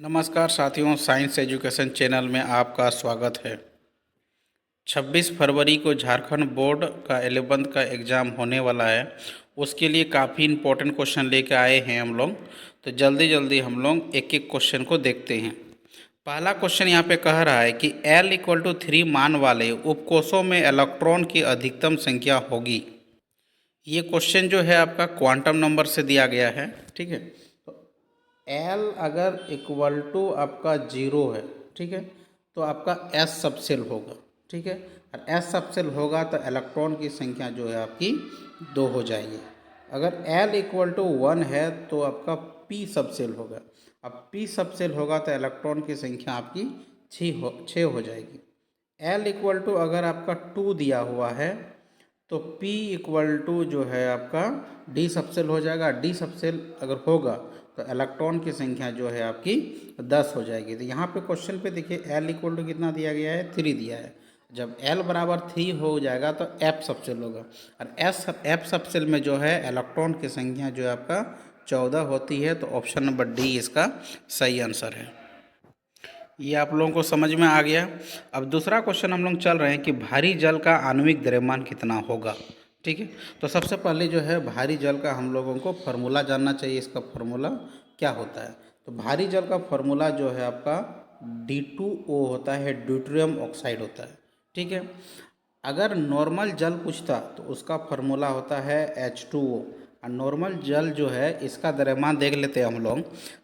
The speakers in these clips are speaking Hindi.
नमस्कार साथियों, साइंस एजुकेशन चैनल में आपका स्वागत है। 26 फरवरी को झारखंड बोर्ड का 11th का एग्ज़ाम होने वाला है। उसके लिए काफ़ी इम्पोर्टेंट क्वेश्चन लेकर आए हैं हम लोग। तो जल्दी जल्दी हम लोग एक एक क्वेश्चन को देखते हैं। पहला क्वेश्चन यहाँ पे कह रहा है कि L = 3 मान वाले उपकोषों में इलेक्ट्रॉन की अधिकतम संख्या होगी। ये क्वेश्चन जो है आपका क्वांटम नंबर से दिया गया है। ठीक है, तो L अगर इक्वल टू आपका 0 है, ठीक है, तो आपका S सबसेल होगा। ठीक है, और S सबसेल होगा तो इलेक्ट्रॉन की संख्या जो है आपकी 2 हो जाएगी। अगर L = 1 है तो आपका P सबसेल होगा। अब P सबसेल होगा तो इलेक्ट्रॉन की संख्या आपकी 6 हो जाएगी। L = अगर आपका 2 दिया हुआ है तो P = जो है आपका D सबसेल हो जाएगा। D सबसेल अगर होगा तो इलेक्ट्रॉन की संख्या जो है आपकी 10 हो जाएगी। तो यहाँ पे क्वेश्चन पे देखिए L = कितना दिया गया है, 3 दिया है। जब L = 3 हो जाएगा तो F सबसेल होगा, और F सबसेल में जो है इलेक्ट्रॉन की संख्या जो है आपका 14 होती है। तो ऑप्शन नंबर डी इसका सही आंसर है। ये आप लोगों को समझ में आ गया। अब दूसरा क्वेश्चन हम लोग चल रहे हैं कि भारी जल का आणविक द्रव्यमान कितना होगा। ठीक है, तो सबसे पहले जो है भारी जल का हम लोगों को फार्मूला जानना चाहिए। इसका फार्मूला क्या होता है? तो भारी जल का फार्मूला जो है आपका D2O होता है, ड्यूटेरियम ऑक्साइड होता है। ठीक है, अगर नॉर्मल जल पूछता तो उसका फार्मूला होता है H2O। और नॉर्मल जल जो है इसका द्रव्यमान देख लेते हैं हम लोग।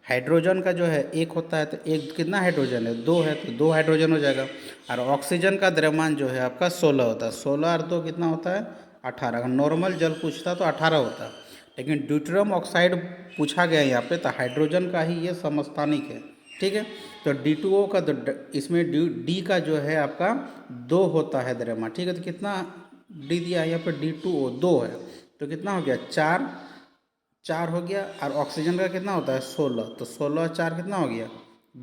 हाइड्रोजन का जो है 1 होता है, तो एक कितना हाइड्रोजन है, 2 है, तो 2 हाइड्रोजन हो जाएगा। और ऑक्सीजन का द्रव्यमान जो है आपका 16 होता है। 16 और 2 कितना होता है, 18। अगर नॉर्मल जल पूछता तो 18 होता, लेकिन ड्यूटेरियम ऑक्साइड पूछा गया यहाँ पे, तो हाइड्रोजन का ही ये समस्थानिक है। ठीक है, तो D2O का इसमें D का जो है आपका 2 होता है द्रव्यमान। ठीक है, तो कितना D दिया है यहाँ पर, D2O 2 है, तो कितना हो गया, 4 हो गया। और ऑक्सीजन का कितना होता है, 16, तो 16 और 4 कितना हो गया,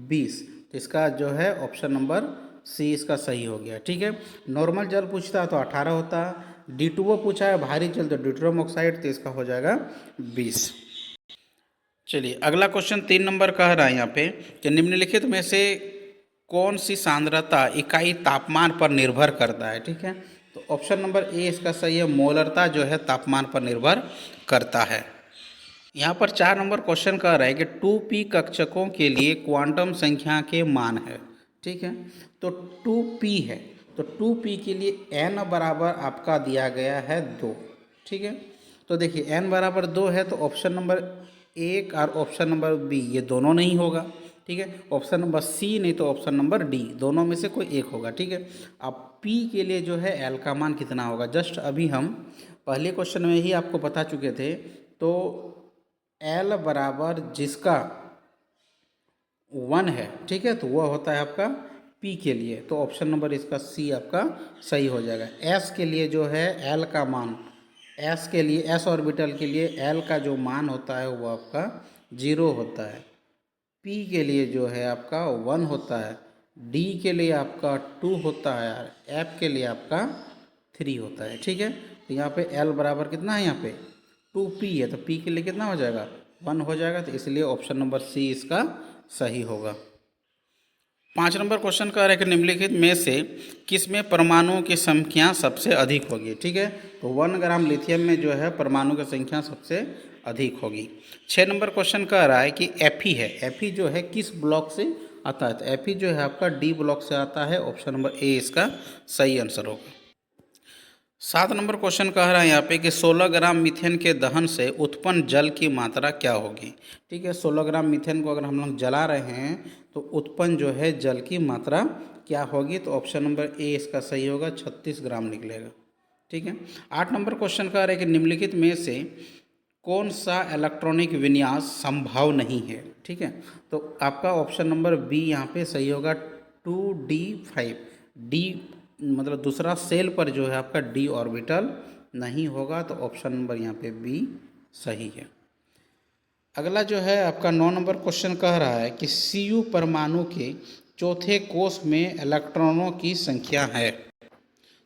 20। तो इसका जो है ऑप्शन नंबर सी इसका सही हो गया। ठीक है, नॉर्मल जल पूछता है तो 18 होता है। D2O पूछा है भारी जल, तो ड्यूटेरियम ऑक्साइड, तो इसका हो जाएगा 20। चलिए अगला क्वेश्चन 3 नंबर कह रहा है यहाँ पे कि निम्नलिखित में से कौन सी सांद्रता इकाई तापमान पर निर्भर करता है। ठीक है, तो ऑप्शन नंबर ए इसका सही है, मोलरता जो है तापमान पर निर्भर करता है। यहाँ पर 4 नंबर क्वेश्चन कह रहा है कि 2p कक्षकों के लिए क्वांटम संख्या के मान है। ठीक है, तो 2p है, तो 2p के लिए n बराबर आपका दिया गया है 2। ठीक है, तो देखिए n बराबर 2 है, तो ऑप्शन नंबर 1 और ऑप्शन नंबर बी ये दोनों नहीं होगा। ठीक है, ऑप्शन नंबर सी नहीं तो ऑप्शन नंबर डी, दोनों में से कोई एक होगा। ठीक है, अब p के लिए जो है l का मान कितना होगा, जस्ट अभी हम पहले क्वेश्चन में ही आपको बता चुके थे। तो L बराबर जिसका 1 है, ठीक है, तो वह होता है आपका P के लिए, तो ऑप्शन नंबर इसका सी आपका सही हो जाएगा। S के लिए जो है L का मान, S के लिए, S ऑर्बिटल के लिए L का जो मान होता है वो आपका 0 होता है। P के लिए जो है आपका 1 होता है। D के लिए आपका 2 होता है, और F के लिए आपका 3 होता है। ठीक है, तो यहाँ पे L बराबर कितना है, यहाँ पे 2p है, तो p के लिए कितना हो जाएगा, 1 हो जाएगा। तो इसलिए ऑप्शन नंबर सी इसका सही होगा। 5 नंबर क्वेश्चन कह रहा है कि निम्नलिखित में से किस में परमाणुओं की संख्या सबसे अधिक होगी। ठीक है, तो 1 ग्राम लिथियम में जो है परमाणु की संख्या सबसे अधिक होगी। 6 नंबर क्वेश्चन कह रहा है कि Fe है, Fe जो है किस ब्लॉक से आता है, तो Fe जो है आपका डी ब्लॉक से आता है। ऑप्शन नंबर ए इसका सही आंसर होगा। 7 नंबर क्वेश्चन कह रहा है यहाँ पे कि 16 ग्राम मीथेन के दहन से उत्पन्न जल की मात्रा क्या होगी। ठीक है, 16 ग्राम मीथेन को अगर हम लोग जला रहे हैं तो उत्पन्न जो है जल की मात्रा क्या होगी, तो ऑप्शन नंबर ए इसका सही होगा, 36 ग्राम निकलेगा। ठीक है, 8 नंबर क्वेश्चन कह रहा है कि निम्नलिखित में से कौन सा इलेक्ट्रॉनिक विन्यास संभव नहीं है। ठीक है, तो आपका ऑप्शन नंबर बी यहाँ पे सही होगा, 2d5। डी मतलब दूसरा सेल पर जो है आपका डी ऑर्बिटल नहीं होगा, तो ऑप्शन नंबर यहाँ पे बी सही है। अगला जो है आपका 9 नंबर क्वेश्चन कह रहा है कि Cu परमाणु के चौथे कोष में इलेक्ट्रॉनों की संख्या है।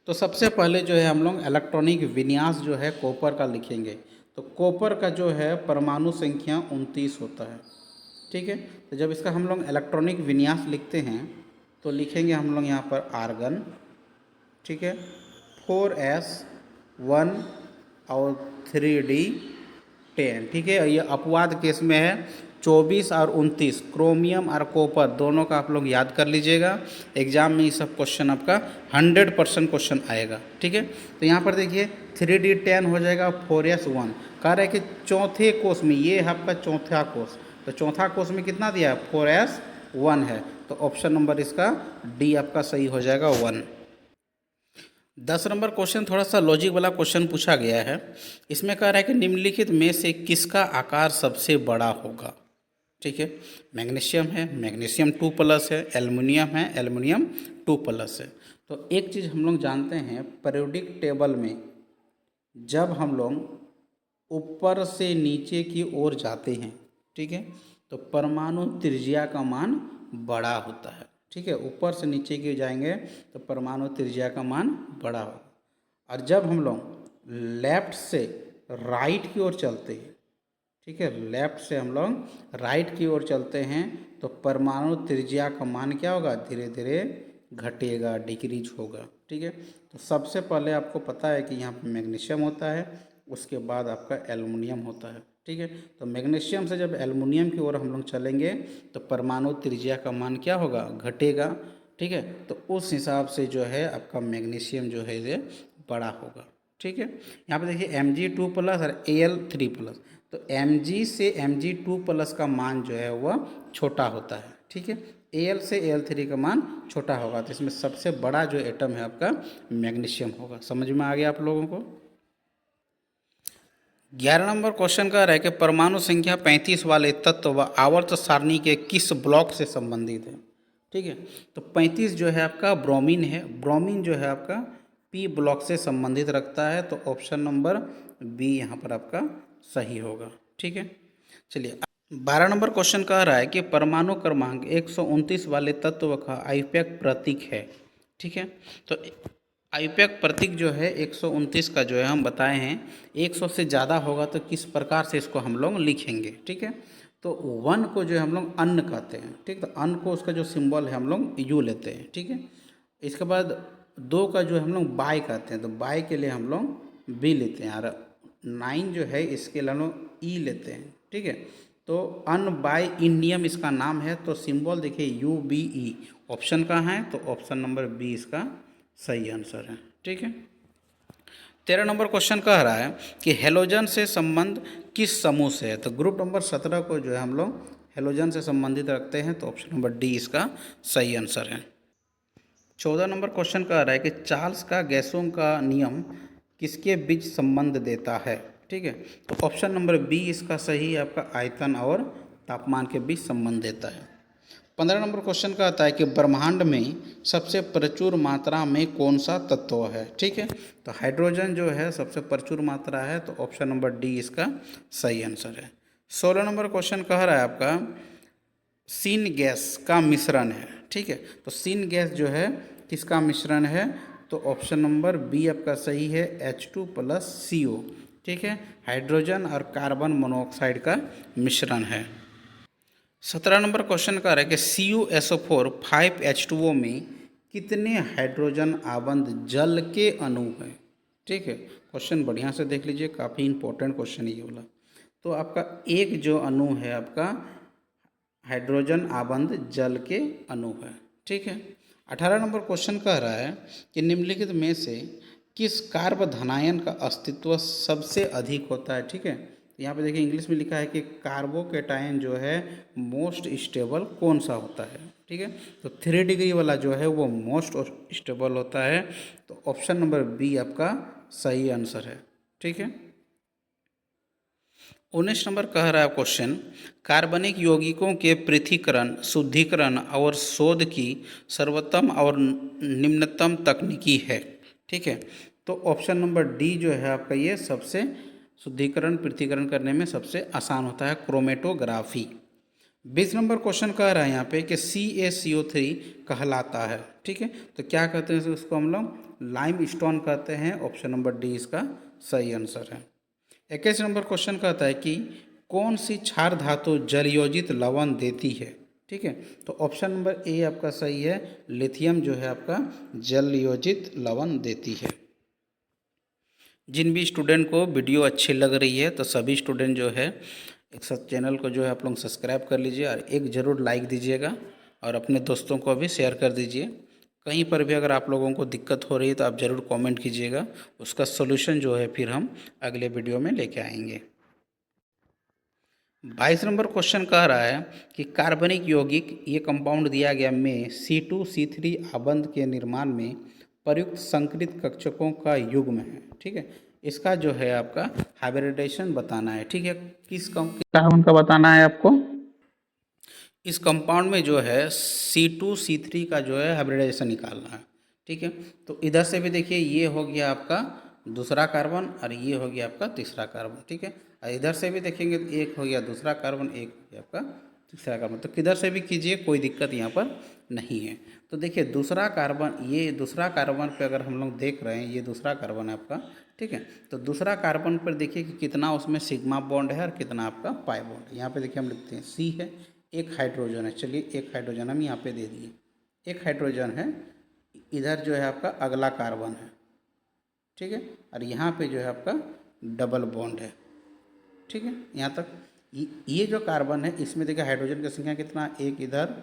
तो सबसे पहले जो है हम लोग इलेक्ट्रॉनिक विन्यास जो है कॉपर का लिखेंगे। तो कॉपर का जो है परमाणु संख्या 29 होता है। ठीक है। तो जब इसका हम लोग इलेक्ट्रॉनिक विन्यास लिखते हैं तो लिखेंगे हम लोग यहाँ पर आर्गन, ठीक है, 4s1 और 3d10, ठीक है। ये अपवाद केस में है 24 और 29, क्रोमियम और कॉपर दोनों का आप लोग याद कर लीजिएगा। एग्जाम में ये सब क्वेश्चन आपका 100% क्वेश्चन आएगा, ठीक है। तो यहाँ पर देखिए 3d10 हो जाएगा 4s1, कह रहा है कि चौथे कोष में, ये है आपका चौथा कोष, तो चौथा कोष में कितना दिया है 4s1 है, तो ऑप्शन नंबर इसका डी आपका सही हो जाएगा 1। 10 नंबर क्वेश्चन थोड़ा सा लॉजिक वाला क्वेश्चन पूछा गया है। इसमें कह रहा है कि निम्नलिखित में से किसका आकार सबसे बड़ा होगा, ठीक है। मैग्नीशियम है, मैग्नीशियम 2+ है, एल्युमिनियम है, एल्युमिनियम 2+ है। तो एक चीज़ हम लोग जानते हैं, पीरियोडिक टेबल में जब हम लोग ऊपर से नीचे की ओर जाते हैं, ठीक है, तो परमाणु त्रिज्या का मान बड़ा होता है, ठीक है। ऊपर से नीचे की जाएंगे तो परमाणु त्रिज्या का मान बड़ा होगा। और जब हम लोग लेफ्ट से राइट की ओर चलते हैं, ठीक है, लेफ्ट से हम लोग राइट की ओर चलते हैं तो परमाणु त्रिज्या का मान क्या होगा, धीरे धीरे घटेगा, डिक्रीज होगा, ठीक है। तो सबसे पहले आपको पता है कि यहाँ पे मैग्नीशियम होता है, उसके बाद आपका एल्युमिनियम होता है, ठीक है। तो मैग्नीशियम से जब एल्युमिनियम की ओर हम लोग चलेंगे तो परमाणु त्रिज्या का मान क्या होगा, घटेगा, ठीक है। तो उस हिसाब से जो है आपका मैग्नीशियम जो है ये बड़ा होगा, ठीक है। यहाँ पे देखिए Mg2+ और Al3+, तो Mg से Mg2+ का मान जो है वह छोटा होता है, ठीक है। Al से Al3 का मान छोटा होगा, तो इसमें सबसे बड़ा जो एटम है आपका मैग्नीशियम होगा। समझ में आ गया आप लोगों को। 11 नंबर क्वेश्चन कह रहा है कि परमाणु संख्या 35 वाले तत्व व आवर्त सारणी के किस ब्लॉक से संबंधित है, ठीक है। तो 35 जो है आपका ब्रोमीन है, ब्रोमीन जो है आपका पी ब्लॉक से संबंधित रखता है, तो ऑप्शन नंबर बी यहाँ पर आपका सही होगा, ठीक है। चलिए 12 नंबर क्वेश्चन कह रहा है कि परमाणु क्रमांक 129 वाले तत्व का आयुपैक प्रतीक है, ठीक है। तो आयुपैक प्रतीक जो है 129 का जो है हम बताए हैं, 100 से ज़्यादा होगा तो किस प्रकार से इसको हम लोग लिखेंगे, ठीक है। तो 1 को जो है हम लोग अन्न कहते हैं, ठीक। तो अन्न को उसका जो सिंबल है हम लोग यू लेते हैं, ठीक है। इसके बाद 2 का जो है हम लोग बाय कहते हैं, तो बाय के लिए हम लोग बी लेते हैं, और 9 जो है इसके लिए हम लोग ई लेते हैं, ठीक है। तो अन बाय इंडियम इसका नाम है, तो सिंबल देखिए UBE, ऑप्शन कहाँ है, तो ऑप्शन नंबर बी इसका सही आंसर है, ठीक है। 13 नंबर क्वेश्चन कह रहा है कि हेलोजन से संबंध किस समूह से है, तो ग्रुप नंबर 17 को जो है हम लोग हेलोजन से संबंधित रखते हैं, तो ऑप्शन नंबर डी इसका सही आंसर है। 14 नंबर क्वेश्चन कह रहा है कि चार्ल्स का गैसों का नियम किसके बीच संबंध देता है, ठीक है। तो ऑप्शन नंबर बी इसका सही है, आपका आयतन और तापमान के बीच संबंध देता है। 15 नंबर क्वेश्चन कहता है कि ब्रह्मांड में सबसे प्रचुर मात्रा में कौन सा तत्व है, ठीक है। तो हाइड्रोजन जो है सबसे प्रचुर मात्रा है, तो ऑप्शन नंबर डी इसका सही आंसर है। 16 नंबर क्वेश्चन कह रहा है आपका सीन गैस का मिश्रण है, ठीक है। तो सीन गैस जो है किसका मिश्रण है, तो ऑप्शन नंबर बी आपका सही है, H2+CO, ठीक है। हाइड्रोजन और कार्बन मोनोऑक्साइड का मिश्रण है। 17 नंबर क्वेश्चन का है कि CuSO4 5H2O में कितने हाइड्रोजन आबंध जल के अणु हैं, ठीक है। क्वेश्चन बढ़िया से देख लीजिए, काफ़ी इंपॉर्टेंट क्वेश्चन ये वाला। तो आपका एक जो अणु है आपका हाइड्रोजन आबंध जल के अणु है, ठीक है। 18 नंबर क्वेश्चन कह रहा है कि निम्नलिखित में से किस कार्बोधनायन का अस्तित्व सबसे अधिक होता है, ठीक है। यहाँ पे देखिए इंग्लिश में लिखा है कि कार्बोकेटायन जो है मोस्ट स्टेबल कौन सा होता है, ठीक है। तो 3 डिग्री वाला जो है वो मोस्ट स्टेबल होता है, तो ऑप्शन नंबर बी आपका सही आंसर है, ठीक है। 19 नंबर कह रहा है क्वेश्चन, कार्बनिक यौगिकों के पृथक्करण, शुद्धिकरण और शोध की सर्वोत्तम और निम्नतम तकनीकी है, ठीक है। तो ऑप्शन नंबर डी जो है आपका ये सबसे शुद्धिकरण पृथक्करण करने में सबसे आसान होता है, क्रोमेटोग्राफी। 20 नंबर क्वेश्चन कह रहा है यहाँ पे कि CaCO3 कहलाता है, ठीक है। तो क्या कहते हैं उसको हम लोग लाइम स्टोन कहते हैं, ऑप्शन नंबर डी इसका सही आंसर है। 21 नंबर क्वेश्चन कहता है कि कौन सी क्षार धातु जलयोजित लवण देती है? ठीक है, तो ऑप्शन नंबर ए आपका सही है, लिथियम जो है आपका जलयोजित लवण देती है। जिन भी स्टूडेंट को वीडियो अच्छी लग रही है तो सभी स्टूडेंट जो है एक साथ चैनल को जो है आप लोग सब्सक्राइब कर लीजिए और एक ज़रूर लाइक दीजिएगा और अपने दोस्तों को भी शेयर कर दीजिए। कहीं पर भी अगर आप लोगों को दिक्कत हो रही है तो आप ज़रूर कमेंट कीजिएगा, उसका सोल्यूशन जो है फिर हम अगले वीडियो में लेके आएंगे। 22 नंबर क्वेश्चन कह रहा है कि कार्बनिक यौगिक ये कंपाउंड दिया गया में C2C3 आबंध के निर्माण में प्रयुक्त संकरित कक्षकों का युग्म है। ठीक है, इसका जो है आपका हाइब्रिडाइजेशन बताना है। ठीक है, किस कार्बन का बताना है आपको? इस कंपाउंड में जो है C2C3 का जो है हाइब्रिडाइजेशन निकालना है। ठीक है, तो इधर से भी देखिए ये हो गया आपका दूसरा कार्बन और ये हो गया आपका तीसरा कार्बन। ठीक है, और इधर से भी देखेंगे तो एक हो गया दूसरा कार्बन, एक हो गया आपका तीसरा कार्बन। तो किधर से भी कीजिए, कोई दिक्कत यहाँ पर नहीं है। तो देखिए दूसरा कार्बन, ये दूसरा कार्बन पे अगर हम लोग देख रहे हैं, ये दूसरा कार्बन है आपका। ठीक है, तो दूसरा कार्बन पर देखिए कि कितना उसमें सिग्मा बॉन्ड है और कितना आपका पाई बॉन्ड है। यहाँ पे देखिए हम लिखते हैं सी है, एक हाइड्रोजन है। चलिए एक हाइड्रोजन हम यहाँ पे दे दिए, एक हाइड्रोजन है। इधर जो है आपका अगला कार्बन है। ठीक है, और यहाँ पे जो है आपका डबल बॉन्ड है। ठीक है, यहाँ तक ये जो कार्बन है इसमें देखिए हाइड्रोजन की संख्या कितना, एक इधर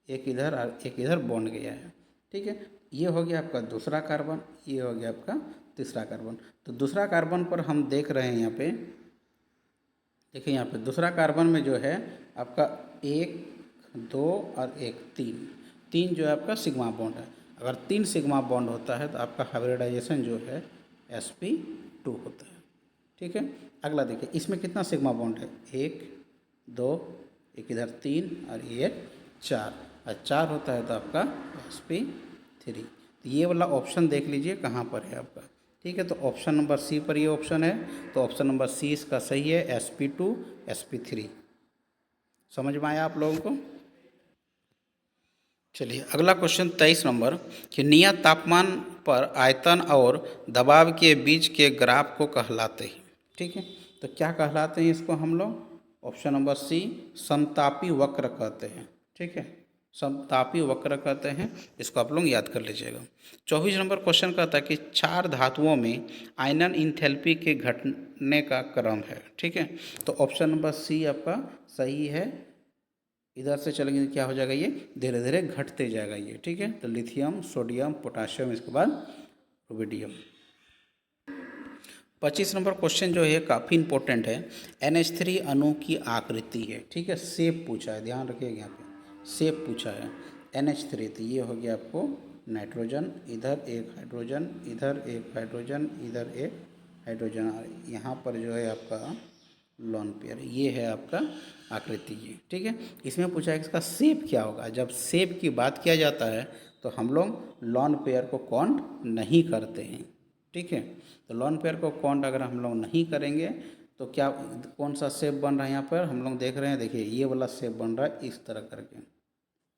एक इधर और एक इधर बॉन्ड गया है। ठीक है, ये हो गया आपका दूसरा कार्बन, ये हो गया आपका तीसरा कार्बन। तो दूसरा कार्बन पर हम देख रहे हैं यहाँ पे, देखिए यहाँ पे दूसरा कार्बन में जो है आपका एक, दो और एक, तीन, तीन जो है आपका सिग्मा बॉन्ड है। अगर तीन सिग्मा बॉन्ड होता है तो आपका हाइब्रिडाइजेशन जो है sp2 होता है। ठीक है, अगला देखिए इसमें कितना सिग्मा बॉन्ड है, एक, दो, एक इधर तीन और एक चार, और चार होता है तो आपका sp3। तो ये वाला ऑप्शन देख लीजिए कहाँ पर है आपका। ठीक है, तो ऑप्शन नंबर सी पर ये ऑप्शन है, तो ऑप्शन नंबर सी इसका सही है, sp2 sp3। समझ में आया आप लोगों को? चलिए अगला क्वेश्चन 23 नंबर कि नियत तापमान पर आयतन और दबाव के बीच के ग्राफ को कहलाते हैं। ठीक है, तो क्या कहलाते हैं इसको हम लोग? ऑप्शन नंबर सी समतापी वक्र कहते हैं। ठीक है, समतापी वक्र कहते हैं, इसको आप लोग याद कर लीजिएगा। 24 नंबर क्वेश्चन कहता है कि चार धातुओं में आयनन इंथैल्पी के घटने का क्रम है। ठीक है, तो ऑप्शन नंबर सी आपका सही है। इधर से चलेंगे तो क्या हो जाएगा, ये धीरे धीरे घटते जाएगा ये। ठीक है, तो लिथियम, सोडियम, पोटाशियम, इसके बाद रुबिडियम। 25 नंबर क्वेश्चन जो है काफ़ी इंपॉर्टेंट है, NH3 अणु की आकृति है। ठीक है, शेप पूछा है, ध्यान रखिएगा यहाँ पे शेप पूछा है NH3। तो ये हो गया आपको नाइट्रोजन, इधर एक हाइड्रोजन, इधर एक हाइड्रोजन, इधर एक हाइड्रोजन, और यहाँ पर जो है आपका लॉन पेयर, ये है आपका आकृति ये। ठीक है, इसमें पूछा है कि इसका शेप क्या होगा। जब शेप की बात किया जाता है तो हम लोग लॉन पेयर को काउंट नहीं करते हैं। ठीक है, तो लॉन पेयर को काउंट अगर हम लोग नहीं करेंगे तो क्या, कौन सा शेप बन रहा है यहाँ पर हम लोग देख रहे हैं, देखिए ये वाला शेप बन रहा है इस तरह करके।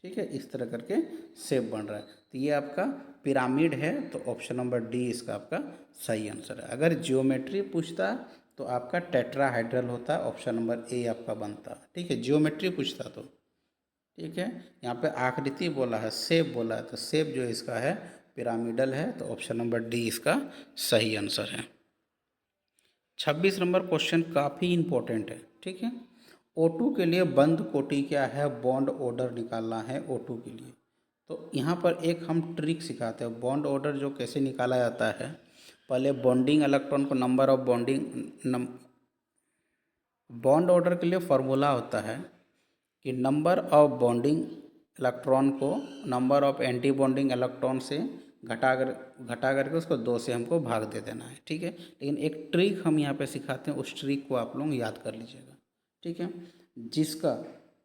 ठीक है, इस तरह करके शेप बन रहा है, तो ये आपका पिरामिड है। तो ऑप्शन नंबर डी इसका आपका सही आंसर है। अगर जियोमेट्री पूछता तो आपका टेट्राहाइड्रल होता, ऑप्शन नंबर ए आपका बनता। ठीक है, जियोमेट्री पूछता तो। ठीक है, यहाँ पे आकृति बोला है, शेप बोला है, तो शेप जो इसका है पिरामिडल है, तो ऑप्शन नंबर डी इसका सही आंसर है। 26 नंबर क्वेश्चन काफ़ी इंपॉर्टेंट है। ठीक है, O2 के लिए बंद कोटि क्या है, बॉन्ड ऑर्डर निकालना है O2 के लिए। तो यहाँ पर एक हम ट्रिक सिखाते हैं, बॉन्ड ऑर्डर जो कैसे निकाला जाता है। पहले बॉन्डिंग इलेक्ट्रॉन को number of bonding, bond order के लिए फॉर्मूला होता है कि नंबर ऑफ बॉन्डिंग इलेक्ट्रॉन को number of anti bonding electron से घटा करके उसको 2 से हमको भाग दे देना है। ठीक है, लेकिन एक ट्रिक हम यहाँ पे सिखाते हैं, उस ट्रिक को आप लोग याद कर लीजिएगा। ठीक है, जिसका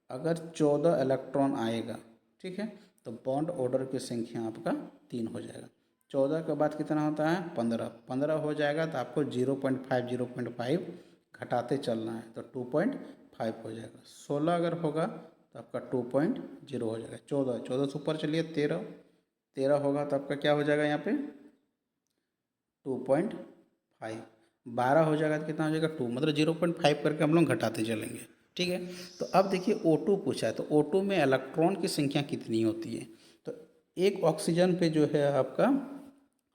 अगर 14 इलेक्ट्रॉन आएगा, ठीक है, तो बॉन्ड ऑर्डर की संख्या आपका 3 हो जाएगा। 14 के बाद कितना होता है, 15, 15 हो जाएगा तो आपको 0.5 घटाते चलना है, तो 2.5 हो जाएगा। 16 अगर होगा तो आपका 2.0 हो जाएगा। 14 से ऊपर चलिए 13 होगा तो आपका क्या हो जाएगा यहाँ पे 2.5, 12 हो जाएगा तो कितना हो जाएगा 2, मतलब 0.5 करके हम लोग घटाते चलेंगे। ठीक है, तो अब देखिए O2 पूछा है, तो O2 में इलेक्ट्रॉन की संख्या कितनी होती है। तो एक ऑक्सीजन पे जो है आपका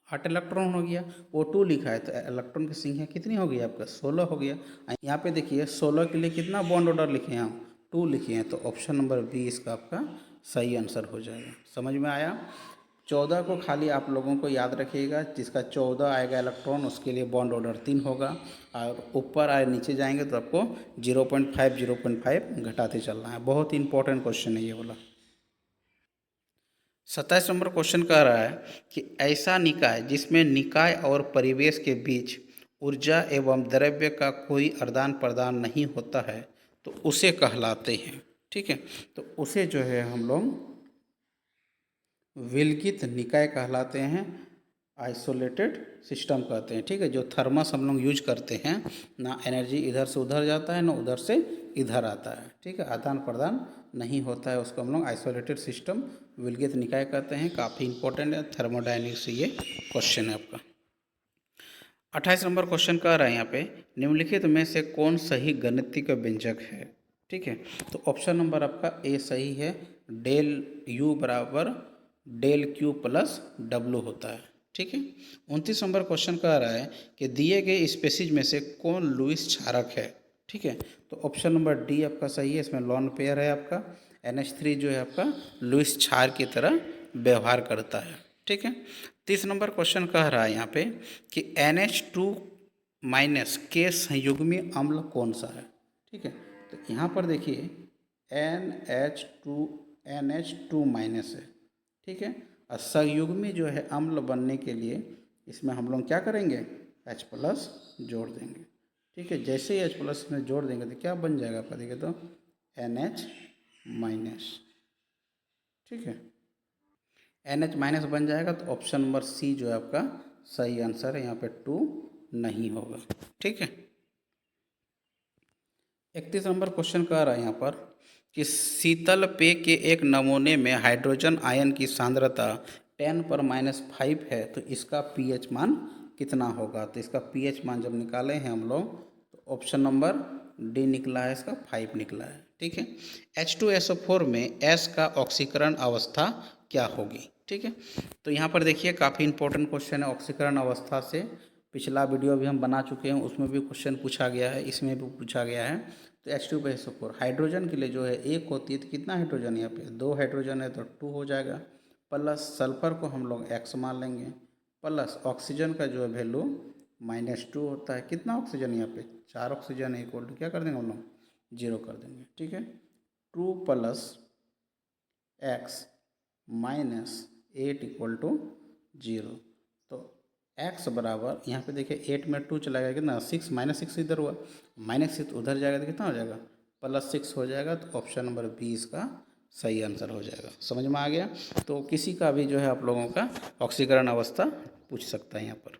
8 इलेक्ट्रॉन हो गया। O2 लिखा है तो इलेक्ट्रॉन की संख्या कितनी हो गई आपका 16 हो गया। यहाँ पे देखिए 16 के लिए कितना बॉन्ड ऑर्डर लिखे हैं हम 2 लिखे हैं, तो ऑप्शन नंबर बी इसका आपका सही आंसर हो जाएगा। समझ में आया। 14 को खाली आप लोगों को याद रखिएगा, जिसका 14 आएगा इलेक्ट्रॉन उसके लिए बॉन्ड ऑर्डर 3 होगा, और ऊपर आए नीचे जाएंगे तो आपको 0.5 घटाते चलना है। बहुत ही इंपॉर्टेंट क्वेश्चन है ये वाला। 27 नंबर क्वेश्चन कह रहा है कि ऐसा निकाय जिसमें निकाय और परिवेश के बीच ऊर्जा एवं द्रव्य का कोई आदान प्रदान नहीं होता है तो उसे कहलाते हैं। ठीक है, तो उसे जो है हम लोग विलगित निकाय कहलाते हैं, आइसोलेटेड सिस्टम कहते हैं। ठीक है, जो थर्मस हम लोग यूज करते हैं, ना एनर्जी इधर से उधर जाता है ना उधर से इधर आता है। ठीक है, आदान प्रदान नहीं होता है, उसको हम लोग आइसोलेटेड सिस्टम विलगित निकाय कहते हैं। काफ़ी इंपॉर्टेंट है, थर्मोडायनेमिक्स से ये क्वेश्चन है आपका। 28 नंबर क्वेश्चन कह रहा है यहाँ पे, निम्नलिखित में से कौन सही गणितीय व्यंजक है। ठीक है, तो ऑप्शन नंबर आपका ए सही है, डेल यू बराबर डेल क्यू प्लस डब्लू होता है। ठीक है, 29 नंबर क्वेश्चन कह रहा है कि दिए गए स्पेसीज में से कौन लुईस क्षारक है। ठीक है, तो ऑप्शन नंबर डी आपका सही है, इसमें लॉन पेयर है आपका। NH3 जो है आपका लुईस क्षार की तरह व्यवहार करता है। ठीक है, 30 नंबर क्वेश्चन कह रहा है यहाँ पे कि NH2 माइनस के संयुग्मी अम्ल कौन सा है। ठीक है, तो यहाँ पर देखिए NH2 माइनस है। ठीक है, और संयुग्मी जो है अम्ल बनने के लिए इसमें हम लोग क्या करेंगे H प्लस जोड़ देंगे। ठीक है, जैसे ही H प्लस में जोड़ देंगे तो क्या बन जाएगा आपका, देखिए तो NH माइनस। ठीक है, NH माइनस बन जाएगा, तो ऑप्शन नंबर सी जो है आपका सही आंसर है, यहाँ पे 2 नहीं होगा। ठीक है, 31 नंबर क्वेश्चन कह रहा है यहाँ पर कि शीतल पेय के एक नमूने में हाइड्रोजन आयन की सांद्रता 10⁻⁵ है, तो इसका pH मान कितना होगा। तो इसका pH मान जब निकाले हैं हम लोग तो ऑप्शन नंबर डी निकला है, इसका 5 निकला है। ठीक है, H2SO4 में S का ऑक्सीकरण अवस्था क्या होगी। ठीक है, तो यहाँ पर देखिए काफ़ी इंपॉर्टेंट क्वेश्चन है। ऑक्सीकरण अवस्था से पिछला वीडियो भी हम बना चुके हैं, उसमें भी क्वेश्चन पूछा गया है, इसमें भी पूछा गया है। तो H2SO4 हाइड्रोजन के लिए जो है एक होती है, तो कितना हाइड्रोजन यहाँ पे 2 हाइड्रोजन है तो 2 हो जाएगा, प्लस सल्फर को हम लोग X मान लेंगे, प्लस ऑक्सीजन का जो है वैल्यू -2 होता है। कितना ऑक्सीजन यहाँ पे 4 ऑक्सीजन है, इक्वल टू क्या कर देंगे हम लोग 0 कर देंगे। ठीक है, 2 + X - 8 = 0। तो x बराबर यहाँ पे देखिए 8 में 2 चला गया, कितना 6 -6 इधर हुआ, -6 उधर जाएगा तो कितना हो जाएगा +6 हो जाएगा। तो ऑप्शन नंबर बी इसका सही आंसर हो जाएगा। समझ में आ गया। तो किसी का भी जो है आप लोगों का ऑक्सीकरण अवस्था पूछ सकता है यहाँ पर।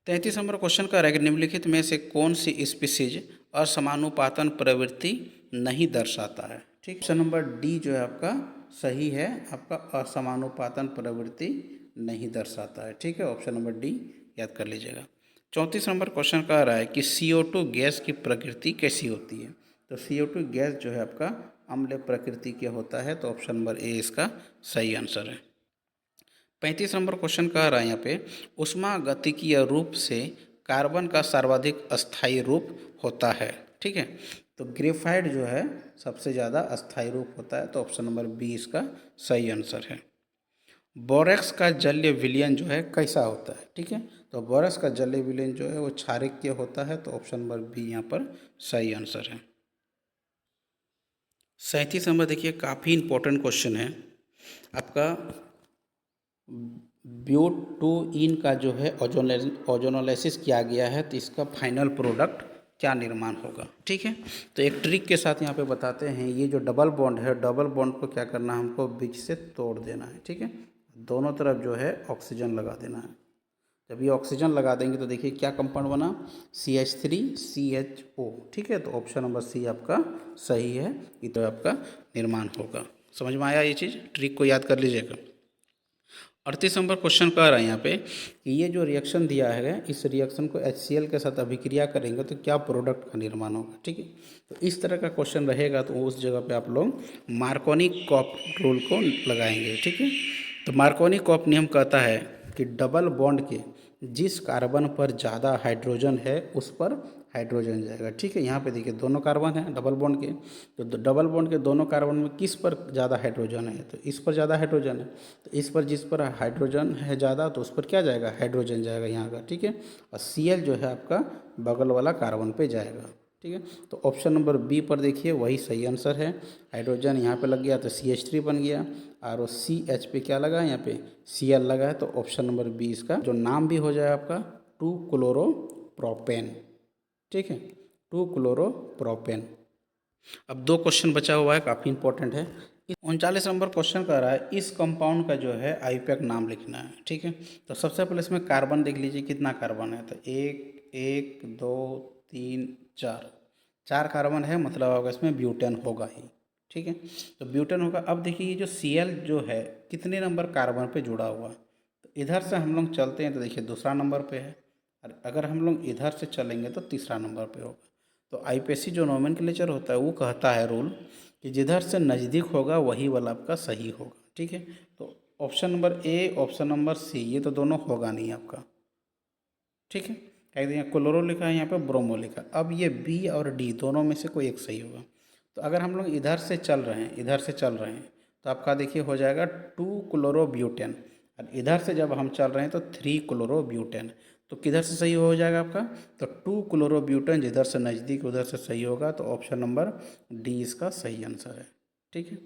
33 नंबर क्वेश्चन का है कि निम्नलिखित में से कौन सी स्पीसीज असमानुपातन प्रवृत्ति नहीं दर्शाता है। ठीक, ऑप्शन नंबर डी जो है आपका सही है, आपका असमानुपातन प्रवृत्ति नहीं दर्शाता है। ठीक है, ऑप्शन नंबर डी याद कर लीजिएगा। 34 नंबर क्वेश्चन कह रहा है कि CO2 गैस की प्रकृति कैसी होती है। तो CO2 गैस जो है आपका अम्ल प्रकृति के होता है, तो ऑप्शन नंबर ए इसका सही आंसर है। 35 नंबर क्वेश्चन कह रहा है यहाँ पे ऊष्मागतिकीय रूप से कार्बन का सर्वाधिक अस्थायी रूप होता है। ठीक है, तो ग्रेफाइट जो है सबसे ज़्यादा अस्थायी रूप होता है, तो ऑप्शन नंबर बी इसका सही आंसर है। बोरेक्स का जलीय विलयन जो है कैसा होता है। ठीक है, तो बोरेक्स का जलीय विलयन जो है वो क्षारिकीय होता है, तो ऑप्शन नंबर बी यहाँ पर सही आंसर है। 37 नंबर देखिए काफ़ी इंपॉर्टेंट क्वेश्चन है आपका, ब्यूटूइन का जो है ओजोनोलाइसिस किया गया है, तो इसका फाइनल प्रोडक्ट क्या निर्माण होगा। ठीक है, तो एक ट्रिक के साथ यहाँ पे बताते हैं, ये जो डबल बॉन्ड है, डबल बॉन्ड को क्या करना है हमको बीच से तोड़ देना है। ठीक है, दोनों तरफ जो है ऑक्सीजन लगा देना है। जब ये ऑक्सीजन लगा देंगे तो देखिए क्या कंपाउंड बना CH3CHO। ठीक है, तो ऑप्शन नंबर सी आपका सही है, इधर आपका निर्माण होगा। समझ में आया ये चीज़, ट्रिक को याद कर लीजिएगा। 38 नंबर क्वेश्चन कह रहा है यहाँ पे कि ये जो रिएक्शन दिया है इस रिएक्शन को HCl के साथ अभिक्रिया करेंगे तो क्या प्रोडक्ट का निर्माण होगा। ठीक है, तो इस तरह का क्वेश्चन रहेगा तो उस जगह पे आप लोग मार्कोनी कॉप रूल को लगाएंगे। ठीक है, तो मार्कोनी कॉप नियम कहता है कि डबल बॉन्ड के जिस कार्बन पर ज़्यादा हाइड्रोजन है उस पर हाइड्रोजन जाएगा। ठीक है, यहाँ पे देखिए दोनों कार्बन हैं डबल बॉन्ड के, तो डबल बॉन्ड के दोनों कार्बन में किस पर ज़्यादा हाइड्रोजन है, तो इस पर ज़्यादा हाइड्रोजन है, तो इस पर जिस पर हाइड्रोजन है ज़्यादा तो उस पर क्या जाएगा, हाइड्रोजन जाएगा यहाँ का। ठीक है, और Cl जो है आपका बगल वाला कार्बन पे जाएगा। ठीक है, तो ऑप्शन नंबर बी पर देखिए वही सही आंसर है। हाइड्रोजन यहाँ पे लग गया तो CH3 बन गया, और वो CH पे क्या लगा है यहाँ पे Cl लगा है, तो ऑप्शन नंबर बी इसका जो नाम भी हो जाएगा आपका 2 क्लोरोप्रोपेन। ठीक है, 2 क्लोरोप्रोपेन। अब 2 क्वेश्चन बचा हुआ है, काफ़ी इंपॉर्टेंट है। 39 नंबर क्वेश्चन कर रहा है इस कंपाउंड का जो है आईयूपैक नाम लिखना है। ठीक है, तो सबसे पहले इसमें कार्बन देख लीजिए कितना कार्बन है, तो 1 2 3 4 4 कार्बन है, मतलब होगा इसमें ब्यूटेन होगा ही। ठीक है, तो ब्यूटेन होगा। अब देखिए ये जो Cl जो है कितने नंबर कार्बन पे जुड़ा हुआ, तो इधर से हम लोग चलते हैं तो देखिए दूसरा नंबर पे है, और अगर हम लोग इधर से चलेंगे तो तीसरा नंबर पे होगा। तो आईपीएससी जो नोमेनक्लेचर होता है वो कहता है रूल कि जिधर से नज़दीक होगा वही वाला आपका सही होगा। ठीक है, तो option number A, option number C, ये तो दोनों होगा नहीं आपका। ठीक है, कह दिया क्लोरो लिखा है, यहाँ पे ब्रोमो लिखा। अब ये बी और डी दोनों में से कोई एक सही होगा। तो अगर हम लोग इधर से चल रहे हैं, इधर से चल रहे हैं, तो आपका देखिए हो जाएगा 2 क्लोरोब्यूटेन, और इधर से जब हम चल रहे हैं तो 3 क्लोरोब्यूटेन। तो किधर से सही हो जाएगा आपका, तो 2 क्लोरोब्यूटेन जिधर से नज़दीक उधर से सही होगा, तो ऑप्शन नंबर डी इसका सही आंसर है। ठीक है,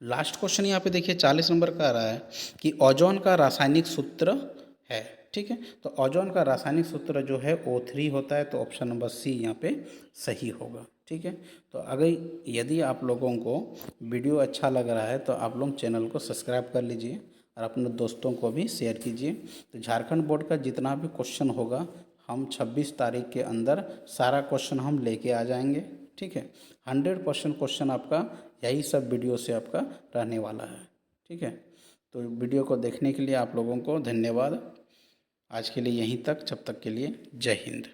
लास्ट क्वेश्चन यहाँ पे देखिए 40 नंबर का आ रहा है कि ओजोन का रासायनिक सूत्र है। ठीक है, तो ओजोन का रासायनिक सूत्र जो है O3 होता है, तो ऑप्शन नंबर सी यहाँ पे सही होगा। ठीक है, तो अगर यदि आप लोगों को वीडियो अच्छा लग रहा है तो आप लोग चैनल को सब्सक्राइब कर लीजिए और अपने दोस्तों को भी शेयर कीजिए। तो झारखंड बोर्ड का जितना भी क्वेश्चन होगा हम 26 तारीख के अंदर सारा क्वेश्चन हम लेके आ जाएंगे। ठीक है, 100% क्वेश्चन आपका यही सब वीडियो से आपका रहने वाला है। ठीक है, तो वीडियो को देखने के लिए आप लोगों को धन्यवाद। आज के लिए यहीं तक, जब तक के लिए जय हिंद।